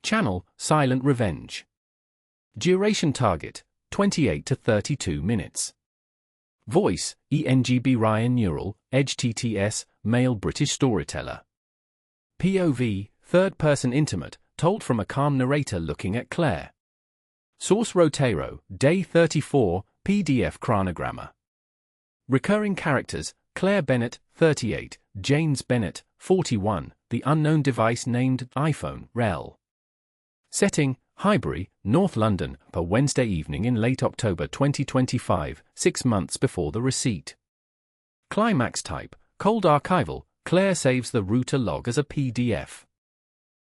Channel, Silent Revenge. Duration target, 28 to 32 minutes. Voice, ENGB Ryan Neural, Edge TTS, male British storyteller. POV, third-person intimate, told from a calm narrator looking at Claire. Source Rotero, Day 34, PDF chronogrammer. Recurring characters, Claire Bennett, 38, James Bennett, 41, the unknown device named iPhone, rel. Setting, Highbury, North London, per Wednesday evening in late October 2025, 6 months before the receipt. Climax type, cold archival, Claire saves the router log as a PDF.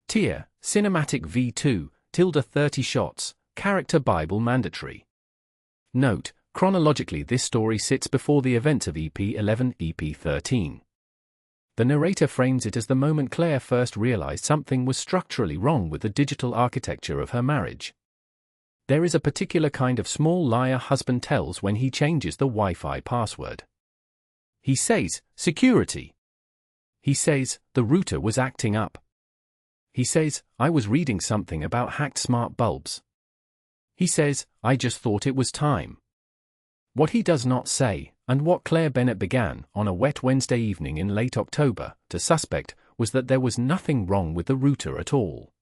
Tier, Cinematic V2, ~30 shots, Character Bible mandatory. Note, chronologically this story sits before the events of EP 11, EP 13. The narrator frames it as the moment Claire first realized something was structurally wrong with the digital architecture of her marriage. There is a particular kind of small lie a husband tells when he changes the Wi-Fi password. He says, security. He says, the router was acting up. He says, I was reading something about hacked smart bulbs. He says, I just thought it was time. What he does not say, and what Claire Bennett began, on a wet Wednesday evening in late October, to suspect, was that there was nothing wrong with the router at all.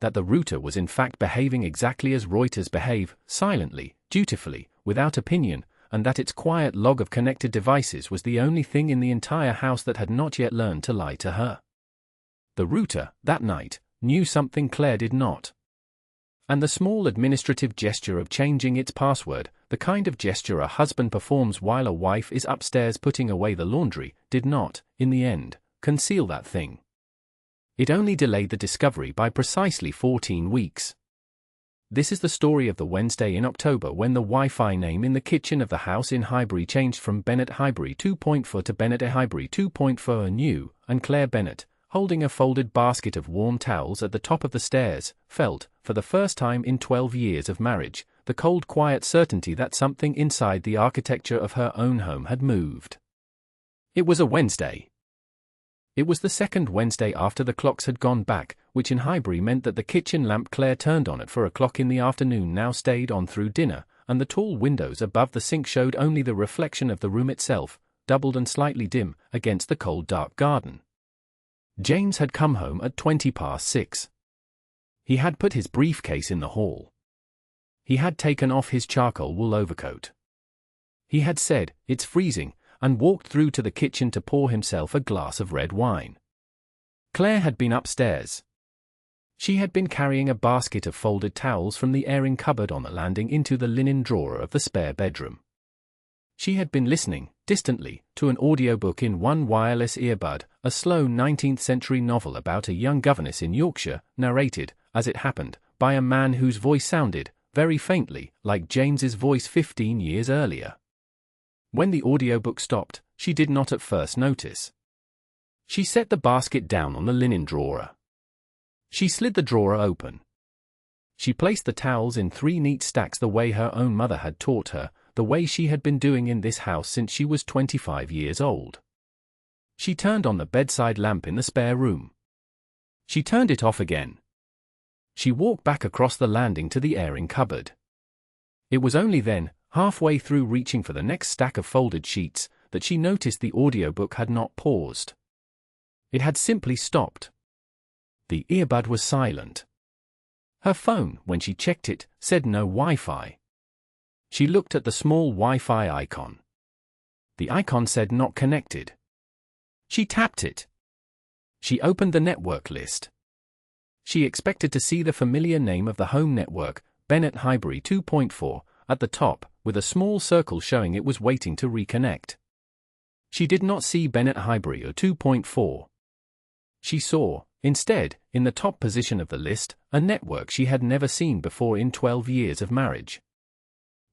That the router was in fact behaving exactly as routers behave, silently, dutifully, without opinion, and that its quiet log of connected devices was the only thing in the entire house that had not yet learned to lie to her. The router, that night, knew something Claire did not. And the small administrative gesture of changing its password, the kind of gesture a husband performs while a wife is upstairs putting away the laundry, did not, in the end, conceal that thing. It only delayed the discovery by precisely 14 weeks. This is the story of the Wednesday in October when the Wi-Fi name in the kitchen of the house in Highbury changed from Bennett Highbury 2.4 to Bennett Highbury 2.4 anew, and Claire Bennett, holding a folded basket of warm towels at the top of the stairs, felt, for the first time in 12 years of marriage, the cold quiet certainty that something inside the architecture of her own home had moved. It was a Wednesday. It was the second Wednesday after the clocks had gone back, which in Highbury meant that the kitchen lamp Claire turned on at 4 o'clock in the afternoon now stayed on through dinner, and the tall windows above the sink showed only the reflection of the room itself, doubled and slightly dim, against the cold dark garden. James had come home at 6:20. He had put his briefcase in the hall. He had taken off his charcoal wool overcoat. He had said, "It's freezing," and walked through to the kitchen to pour himself a glass of red wine. Claire had been upstairs. She had been carrying a basket of folded towels from the airing cupboard on the landing into the linen drawer of the spare bedroom. She had been listening, distantly, to an audiobook in one wireless earbud, a slow 19th-century novel about a young governess in Yorkshire, narrated, as it happened, by a man whose voice sounded, very faintly, like James's voice 15 years earlier. When the audiobook stopped, she did not at first notice. She set the basket down on the linen drawer. She slid the drawer open. She placed the towels in 3 neat stacks the way her own mother had taught her, the way she had been doing in this house since she was 25 years old. She turned on the bedside lamp in the spare room. She turned it off again. She walked back across the landing to the airing cupboard. It was only then, halfway through reaching for the next stack of folded sheets, that she noticed the audiobook had not paused. It had simply stopped. The earbud was silent. Her phone, when she checked it, said no Wi-Fi. She looked at the small Wi-Fi icon. The icon said not connected. She tapped it. She opened the network list. She expected to see the familiar name of the home network, Bennett Highbury 2.4, at the top, with a small circle showing it was waiting to reconnect. She did not see Bennett Highbury or 2.4. She saw, instead, in the top position of the list, a network she had never seen before in 12 years of marriage.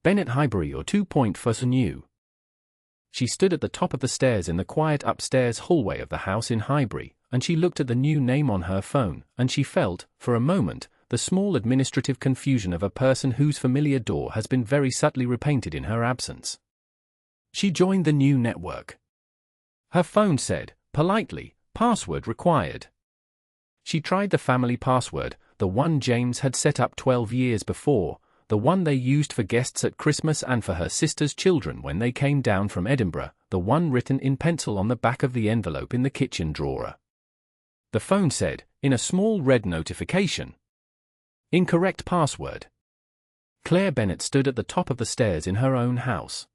Bennett Highbury or 2.4 new. She stood at the top of the stairs in the quiet upstairs hallway of the house in Highbury, and she looked at the new name on her phone, and she felt, for a moment, the small administrative confusion of a person whose familiar door has been very subtly repainted in her absence. She joined the new network. Her phone said, politely, "Password required." She tried the family password, the one James had set up 12 years before, the one they used for guests at Christmas and for her sister's children when they came down from Edinburgh, the one written in pencil on the back of the envelope in the kitchen drawer. The phone said, in a small red notification, "Incorrect password." Claire Bennett stood at the top of the stairs in her own house.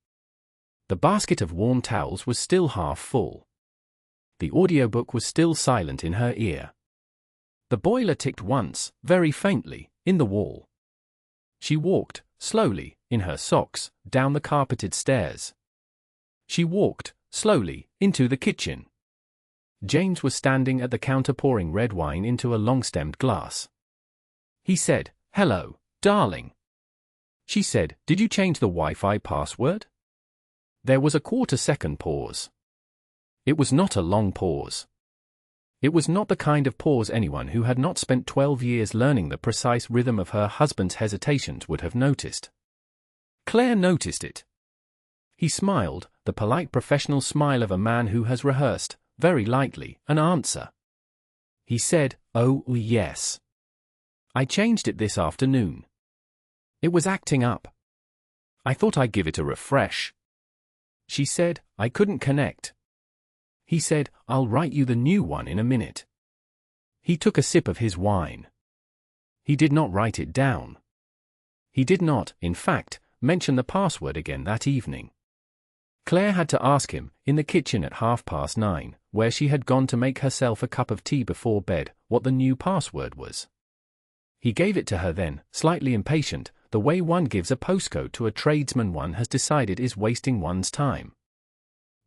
The basket of warm towels was still half full. The audiobook was still silent in her ear. The boiler ticked once, very faintly, in the wall. She walked, slowly, in her socks, down the carpeted stairs. She walked, slowly, into the kitchen. James was standing at the counter pouring red wine into a long-stemmed glass. He said, "Hello, darling." She said, "Did you change the Wi-Fi password?" There was a quarter-second pause. It was not a long pause. It was not the kind of pause anyone who had not spent 12 years learning the precise rhythm of her husband's hesitations would have noticed. Claire noticed it. He smiled, the polite professional smile of a man who has rehearsed, very lightly, an answer. He said, "Oh, yes. I changed it this afternoon. It was acting up. I thought I'd give it a refresh." She said, "I couldn't connect." He said, "I'll write you the new one in a minute." He took a sip of his wine. He did not write it down. He did not, in fact, mention the password again that evening. Claire had to ask him, in the kitchen at 9:30, where she had gone to make herself a cup of tea before bed, what the new password was. He gave it to her then, slightly impatient, the way one gives a postcode to a tradesman one has decided is wasting one's time.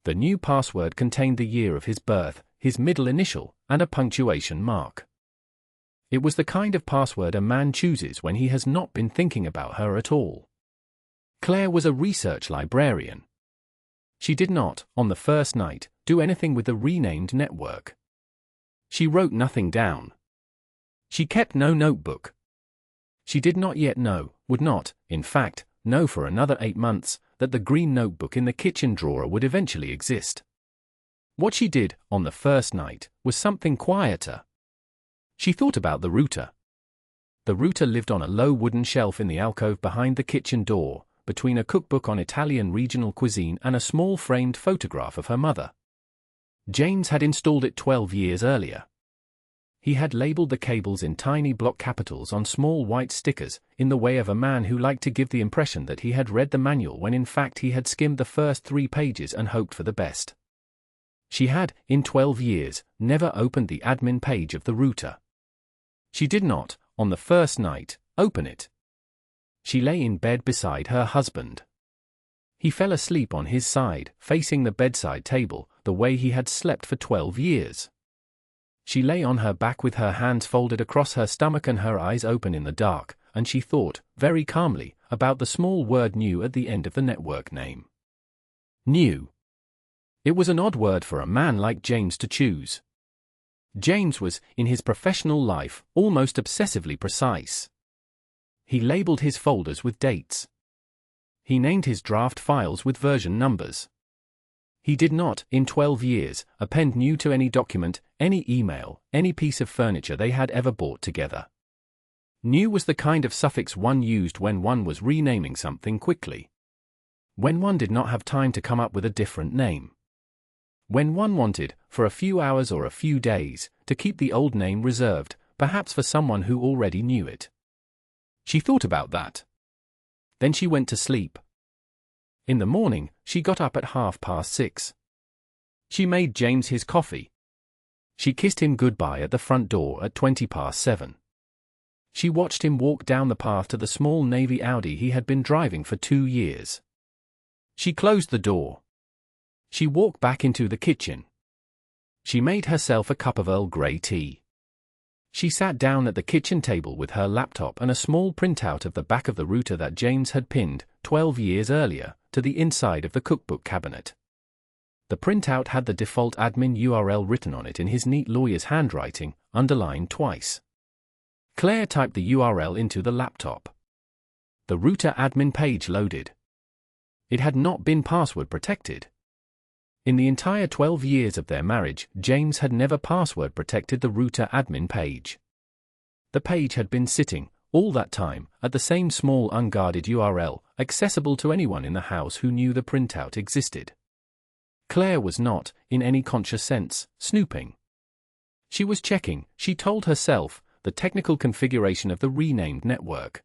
The new password contained the year of his birth, his middle initial, and a punctuation mark. It was the kind of password a man chooses when he has not been thinking about her at all. Claire was a research librarian. She did not, on the first night, do anything with the renamed network. She wrote nothing down. She kept no notebook. She did not yet know, would not, in fact, know for another 8 months, that the green notebook in the kitchen drawer would eventually exist. What she did, on the first night, was something quieter. She thought about the router. The router lived on a low wooden shelf in the alcove behind the kitchen door, between a cookbook on Italian regional cuisine and a small framed photograph of her mother. James had installed it 12 years earlier. He had labeled the cables in tiny block capitals on small white stickers, in the way of a man who liked to give the impression that he had read the manual when in fact he had skimmed the first 3 pages and hoped for the best. She had, in 12 years, never opened the admin page of the router. She did not, on the first night, open it. She lay in bed beside her husband. He fell asleep on his side, facing the bedside table, the way he had slept for 12 years. She lay on her back with her hands folded across her stomach and her eyes open in the dark, and she thought, very calmly, about the small word "new" at the end of the network name. New. It was an odd word for a man like James to choose. James was, in his professional life, almost obsessively precise. He labeled his folders with dates. He named his draft files with version numbers. He did not, in 12 years, append "new" to any document, any email, any piece of furniture they had ever bought together. New was the kind of suffix one used when one was renaming something quickly. When one did not have time to come up with a different name. When one wanted, for a few hours or a few days, to keep the old name reserved, perhaps for someone who already knew it. She thought about that. Then she went to sleep. In the morning, she got up at 6:30. She made James his coffee. She kissed him goodbye at the front door at 7:20. She watched him walk down the path to the small navy Audi he had been driving for 2 years. She closed the door. She walked back into the kitchen. She made herself a cup of Earl Grey tea. She sat down at the kitchen table with her laptop and a small printout of the back of the router that James had pinned, 12 years earlier, to the inside of the cookbook cabinet. The printout had the default admin URL written on it in his neat lawyer's handwriting, underlined twice. Claire typed the URL into the laptop. The router admin page loaded. It had not been password protected. In the entire 12 years of their marriage, James had never password protected the router admin page. The page had been sitting, all that time, at the same small unguarded URL, accessible to anyone in the house who knew the printout existed. Claire was not, in any conscious sense, snooping. She was checking, she told herself, the technical configuration of the renamed network.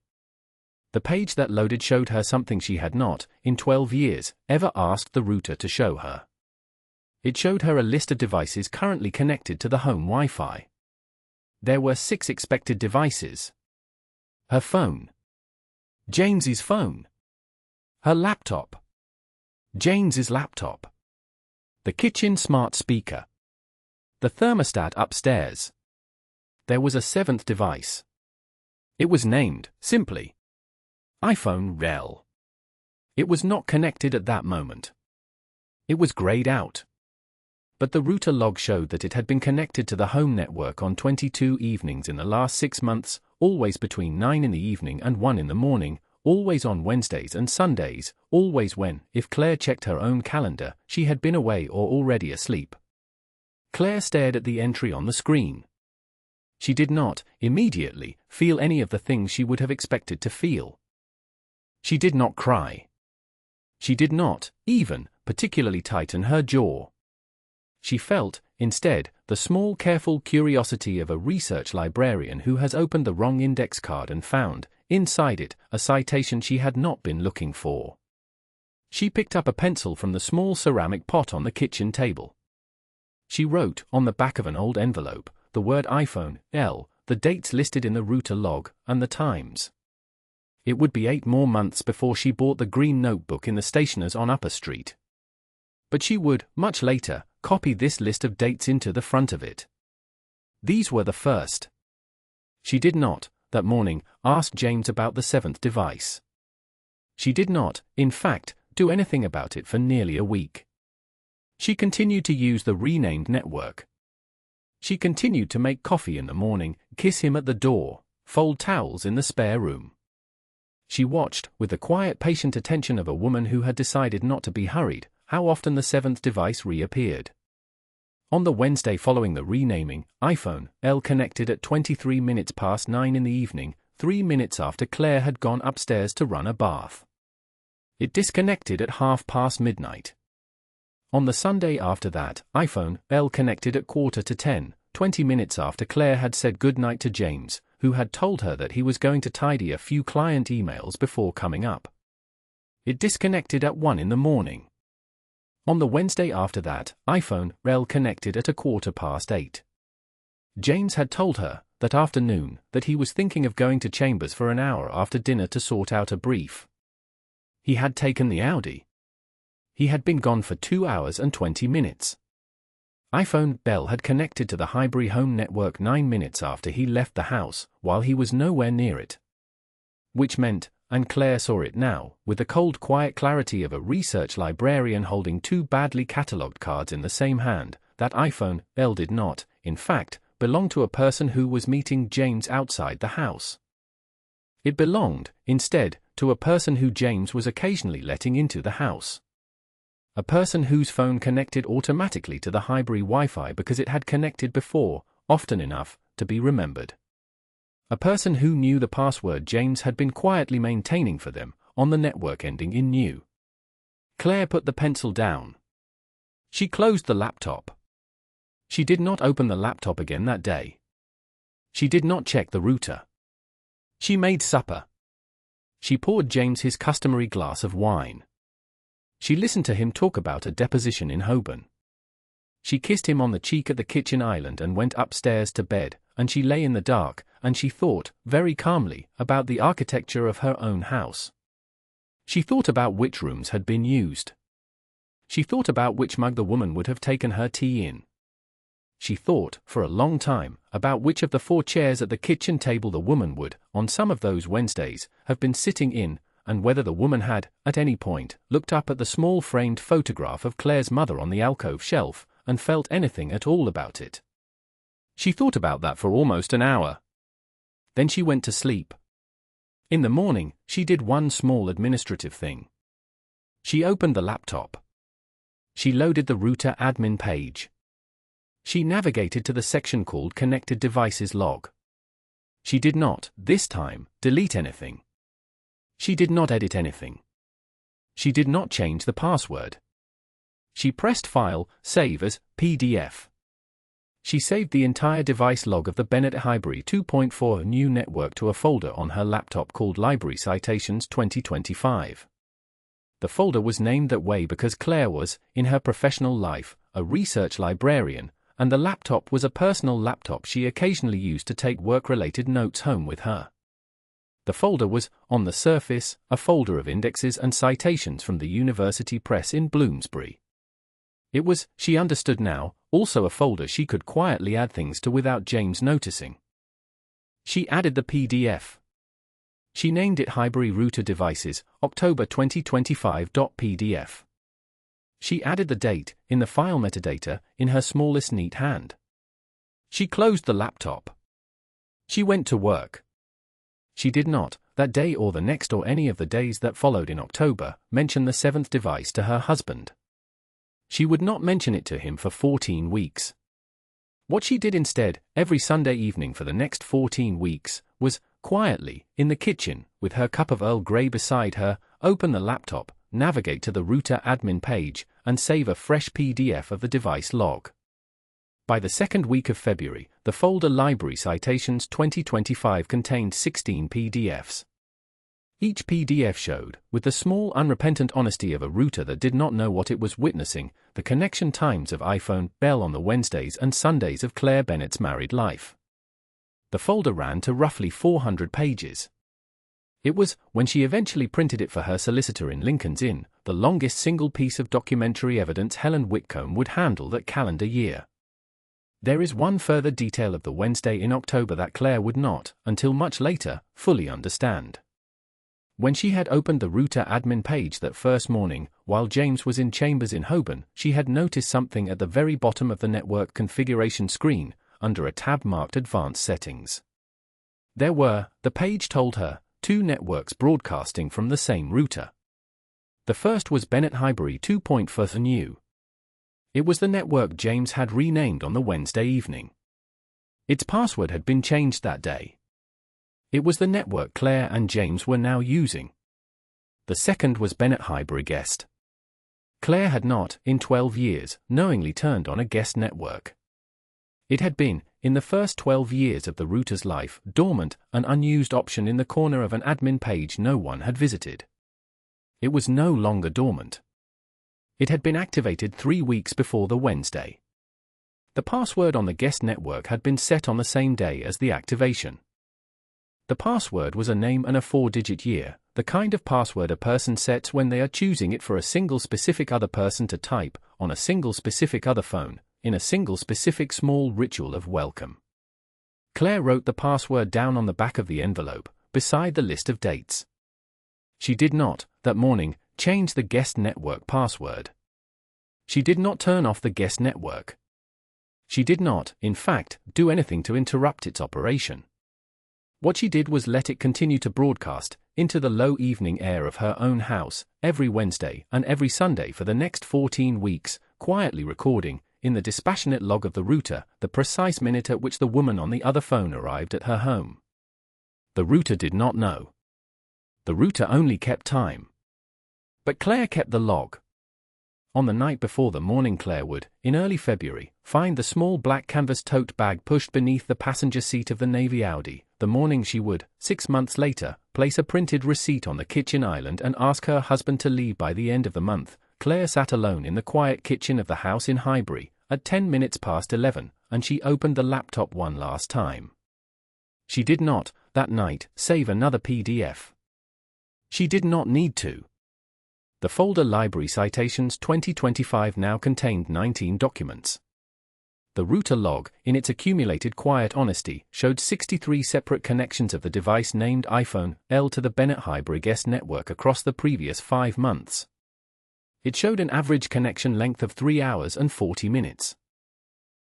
The page that loaded showed her something she had not, in 12 years, ever asked the router to show her. It showed her a list of devices currently connected to the home Wi-Fi. There were 6 expected devices. Her phone. James's phone. Her laptop. James's laptop. The kitchen smart speaker. The thermostat upstairs. There was a 7th device. It was named, simply, iPhone rel. It was not connected at that moment. It was grayed out. But the router log showed that it had been connected to the home network on 22 evenings in the last 6 months, always between 9 in the evening and 1 in the morning, always on Wednesdays and Sundays, always when, if Claire checked her own calendar, she had been away or already asleep. Claire stared at the entry on the screen. She did not, immediately, feel any of the things she would have expected to feel. She did not cry. She did not, even, particularly tighten her jaw. She felt, instead, the small careful curiosity of a research librarian who has opened the wrong index card and found, inside it, a citation she had not been looking for. She picked up a pencil from the small ceramic pot on the kitchen table. She wrote, on the back of an old envelope, the word iPhone, L, the dates listed in the router log, and the times. It would be 8 more months before she bought the green notebook in the stationer's on Upper Street. But she would, much later, copy this list of dates into the front of it. These were the first. She did not, that morning, ask James about the 7th device. She did not, in fact, do anything about it for nearly a week. She continued to use the renamed network. She continued to make coffee in the morning, kiss him at the door, fold towels in the spare room. She watched, with the quiet patient attention of a woman who had decided not to be hurried, how often the 7th device reappeared. On the Wednesday following the renaming, iPhone L connected at 23 minutes past 9 in the evening, 3 minutes after Claire had gone upstairs to run a bath. It disconnected at midnight. On the Sunday after that, iPhone L connected at 9:45, 20 minutes after Claire had said goodnight to James, who had told her that he was going to tidy a few client emails before coming up. It disconnected at 1 in the morning. On the Wednesday after that, iPhone L connected at 8:15. James had told her, that afternoon, that he was thinking of going to Chambers for an hour after dinner to sort out a brief. He had taken the Audi. He had been gone for 2 hours and 20 minutes. iPhone L had connected to the Highbury home network 9 minutes after he left the house, while he was nowhere near it. Which meant, and Claire saw it now, with the cold quiet clarity of a research librarian holding 2 badly catalogued cards in the same hand, that iPhone L did not, in fact, belong to a person who was meeting James outside the house. It belonged, instead, to a person who James was occasionally letting into the house. A person whose phone connected automatically to the Highbury Wi-Fi because it had connected before, often enough, to be remembered. A person who knew the password James had been quietly maintaining for them, on the network ending in new. Claire put the pencil down. She closed the laptop. She did not open the laptop again that day. She did not check the router. She made supper. She poured James his customary glass of wine. She listened to him talk about a deposition in Holborn. She kissed him on the cheek at the kitchen island and went upstairs to bed, and she lay in the dark, and she thought, very calmly, about the architecture of her own house. She thought about which rooms had been used. She thought about which mug the woman would have taken her tea in. She thought, for a long time, about which of the 4 chairs at the kitchen table the woman would, on some of those Wednesdays, have been sitting in, and whether the woman had, at any point, looked up at the small framed photograph of Claire's mother on the alcove shelf, and felt anything at all about it. She thought about that for almost an hour. Then she went to sleep. In the morning, she did one small administrative thing. She opened the laptop. She loaded the router admin page. She navigated to the section called Connected Devices Log. She did not, this time, delete anything. She did not edit anything. She did not change the password. She pressed File, Save as, PDF. She saved the entire device log of the Bennett Highbury 2.4 new network to a folder on her laptop called Library Citations 2025. The folder was named that way because Claire was, in her professional life, a research librarian, and the laptop was a personal laptop she occasionally used to take work-related notes home with her. The folder was, on the surface, a folder of indexes and citations from the University Press in Bloomsbury. It was, she understood now, also a folder she could quietly add things to without James noticing. She added the PDF. She named it Highbury Router Devices, October 2025.pdf. She added the date, in the file metadata, in her smallest neat hand. She closed the laptop. She went to work. She did not, that day or the next or any of the days that followed in October, mention the seventh device to her husband. She would not mention it to him for 14 weeks. What she did instead, every Sunday evening for the next 14 weeks, was, quietly, in the kitchen, with her cup of Earl Grey beside her, open the laptop, navigate to the router admin page, and save a fresh PDF of the device log. By the second week of February, the folder Library Citations 2025 contained 16 PDFs. Each PDF showed, with the small unrepentant honesty of a router that did not know what it was witnessing, the connection times of iPhone, Bell on the Wednesdays and Sundays of Claire Bennett's married life. The folder ran to roughly 400 pages. It was, when she eventually printed it for her solicitor in Lincoln's Inn, the longest single piece of documentary evidence Helen Whitcomb would handle that calendar year. There is one further detail of the Wednesday in October that Claire would not, until much later, fully understand. When she had opened the router admin page that first morning, while James was in chambers in Holborn, she had noticed something at the very bottom of the network configuration screen, under a tab marked Advanced Settings. There were, the page told her, two networks broadcasting from the same router. The first was Bennett Highbury 2.4 new. It was the network James had renamed on the Wednesday evening. Its password had been changed that day. It was the network Claire and James were now using. The second was Bennett Highbury Guest. Claire had not, in 12 years, knowingly turned on a guest network. It had been, in the first 12 years of the router's life, dormant, an unused option in the corner of an admin page no one had visited. It was no longer dormant. It had been activated 3 weeks before the Wednesday. The password on the guest network had been set on the same day as the activation. The password was a name and a 4-digit year, the kind of password a person sets when they are choosing it for a single specific other person to type, on a single specific other phone, in a single specific small ritual of welcome. Claire wrote the password down on the back of the envelope, beside the list of dates. She did not, that morning, change the guest network password. She did not turn off the guest network. She did not, in fact, do anything to interrupt its operation. What she did was let it continue to broadcast, into the low evening air of her own house, every Wednesday and every Sunday for the next 14 weeks, quietly recording, in the dispassionate log of the router, the precise minute at which the woman on the other phone arrived at her home. The router did not know. The router only kept time. But Claire kept the log. On the night before the morning Claire would, in early February, find the small black canvas tote bag pushed beneath the passenger seat of the Navy Audi. The morning she would, 6 months later, place a printed receipt on the kitchen island and ask her husband to leave by the end of the month. Claire sat alone in the quiet kitchen of the house in Highbury, at 10 minutes past 11, and she opened the laptop one last time. She did not, that night, save another PDF. She did not need to. The folder Library Citations 2025 now contained 19 documents. The router log, in its accumulated quiet honesty, showed 63 separate connections of the device named iPhone L to the Bennett Highbury guest network across the previous 5 months. It showed an average connection length of 3 hours and 40 minutes.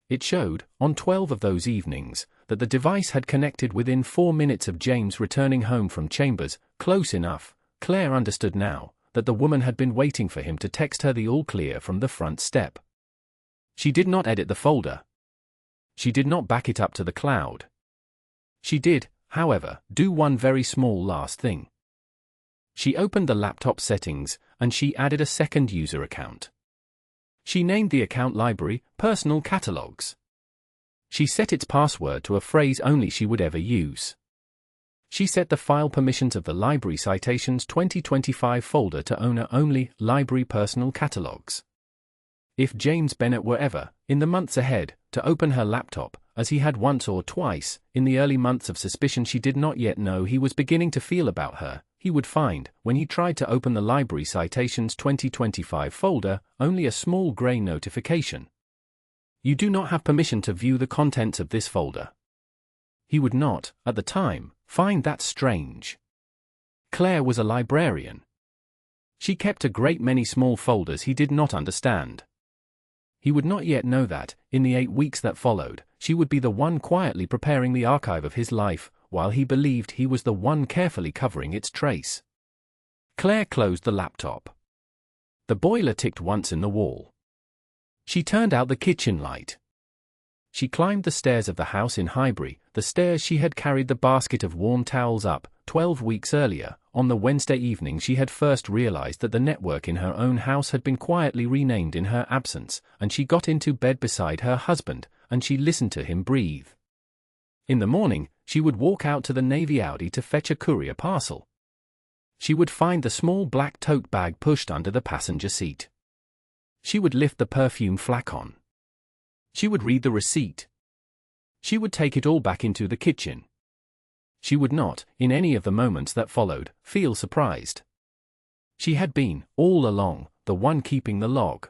It showed, on 12 of those evenings, that the device had connected within 4 minutes of James returning home from chambers, close enough, Claire understood now, that the woman had been waiting for him to text her the all clear from the front step. She did not edit the folder. She did not back it up to the cloud. She did, however, do one very small last thing. She opened the laptop settings, and she added a second user account. She named the account Library Personal Catalogs. She set its password to a phrase only she would ever use. She set the file permissions of the Library Citations 2025 folder to owner only, Library Personal Catalogs. If James Bennett were ever, in the months ahead, to open her laptop, as he had once or twice, in the early months of suspicion she did not yet know he was beginning to feel about her, he would find, when he tried to open the Library Citations 2025 folder, only a small grey notification. You do not have permission to view the contents of this folder. He would not, at the time, find that strange. Claire was a librarian. She kept a great many small folders he did not understand. He would not yet know that, in the 8 weeks that followed, she would be the one quietly preparing the archive of his life, while he believed he was the one carefully covering its trace. Claire closed the laptop. The boiler ticked once in the wall. She turned out the kitchen light. She climbed the stairs of the house in Highbury, the stairs she had carried the basket of warm towels up, 12 weeks earlier. On the Wednesday evening she had first realized that the network in her own house had been quietly renamed in her absence, and she got into bed beside her husband, and she listened to him breathe. In the morning, she would walk out to the Navy Audi to fetch a courier parcel. She would find the small black tote bag pushed under the passenger seat. She would lift the perfume flacon. She would read the receipt. She would take it all back into the kitchen. She would not, in any of the moments that followed, feel surprised. She had been, all along, the one keeping the log.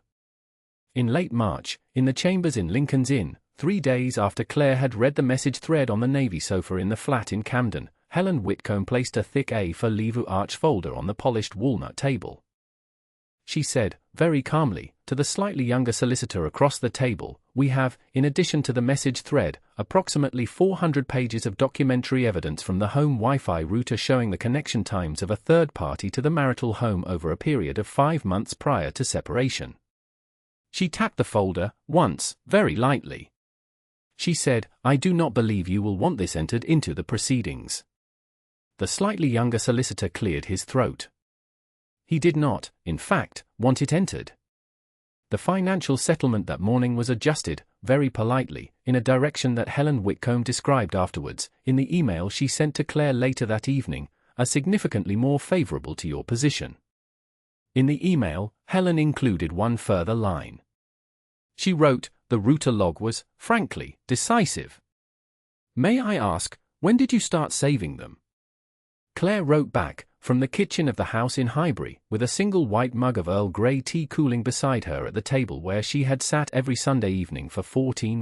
In late March, in the chambers in Lincoln's Inn, 3 days after Claire had read the message thread on the Navy sofa in the flat in Camden, Helen Whitcomb placed a thick A for Levu arch folder on the polished walnut table. She said, very calmly, to the slightly younger solicitor across the table, "We have, in addition to the message thread, approximately 400 pages of documentary evidence from the home Wi-Fi router showing the connection times of a third party to the marital home over a period of 5 months prior to separation." She tapped the folder, once, very lightly. She said, "I do not believe you will want this entered into the proceedings." The slightly younger solicitor cleared his throat. He did not, in fact, want it entered. The financial settlement that morning was adjusted, very politely, in a direction that Helen Whitcomb described afterwards, in the email she sent to Claire later that evening, as significantly more favorable to your position. In the email, Helen included one further line. She wrote, "The router log was, frankly, decisive. May I ask, when did you start saving them?" Claire wrote back, from the kitchen of the house in Highbury, with a single white mug of Earl Grey tea cooling beside her at the table where she had sat every Sunday evening for 14